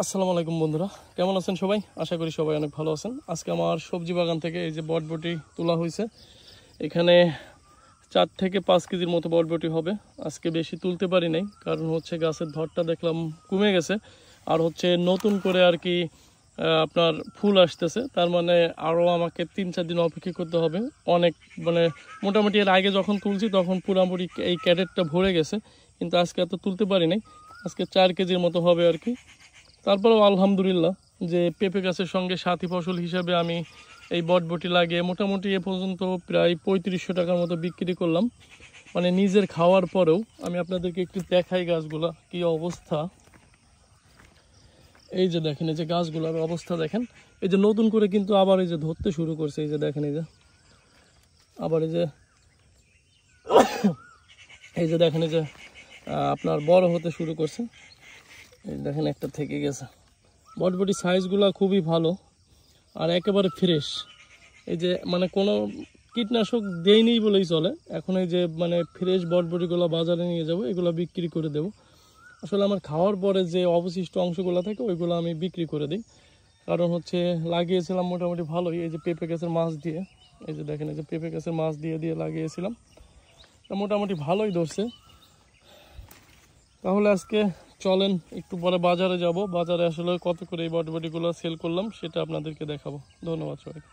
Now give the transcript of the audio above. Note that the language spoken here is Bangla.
আসসালামু আলাইকুম বন্ধুরা, কেমন আছেন সবাই? আশা করি সবাই অনেক ভালো আছেন। আজকে আমার সবজি বাগান থেকে এই যে বটবটি তোলা হয়েছে। এখানে 4 থেকে 5 কেজির মতো বটবটি হবে। আজকে বেশি তুলতে পারি নাই, কারণ হচ্ছে গাছের ধরটা দেখলাম কমে গেছে। আর হচ্ছে নতুন করে আর কি আপনার ফুল আসতেছে, তার মানে আরও আমাকে 3-4 দিন অপেক্ষা করতে হবে। অনেক মানে মোটামুটি এর আগে যখন তুলছি তখন পুরোপুরি এই ক্যারেটটা ভরে গেছে, কিন্তু আজকে এত তুলতে পারি নাই। আজকে 4 কেজির মতো হবে আর কি। তারপরেও আলহামদুলিল্লাহ যে পেঁপে গাছের সঙ্গে সাথী ফসল হিসাবে আমি এই বটবটি লাগিয়ে মোটামুটি এ পর্যন্ত প্রায় 3500 টাকার মতো বিক্রি করলাম। মানে নিজের খাওয়ার পরেও। আমি আপনাদেরকে একটু দেখাই গাছগুলা কি অবস্থা। এই যে দেখেন, এই যে গাছগুলোর অবস্থা দেখেন। এই যে নতুন করে কিন্তু আবার এই যে ধরতে শুরু করছে। এই যে দেখেন, এই যে আবার এই যে এই যে দেখেন, এই যে আপনার বড় হতে শুরু করছে। এই দেখেন একটা থেকে গেছে। বটবটি সাইজগুলো খুবই ভালো আর একেবারে ফ্রেশ। এই যে মানে কোনো কীটনাশক দেয়নি বলেই চলে। এখন এই যে মানে ফ্রেশ বটবটিগুলো বাজারে নিয়ে যাব, এগুলো বিক্রি করে দেব। আসলে আমার খাওয়ার পরে যে অবশিষ্ট অংশগুলো থাকে ওইগুলো আমি বিক্রি করে দিই। কারণ হচ্ছে লাগিয়েছিলাম মোটামুটি ভালোই। এই যে পেঁপে গাছের মাছ দিয়ে, এই যে দেখেন, এই যে পেঁপে গাছের মাছ দিয়ে দিয়ে লাগিয়েছিলাম, মোটামুটি ভালোই ধরছে। তাহলে আজকে চলেন একটু পরে বাজারে যাব। বাজারে আসলে কত করে এই বটবটিগুলো সেল করলাম সেটা আপনাদেরকে দেখাবো। ধন্যবাদ সবাইকে।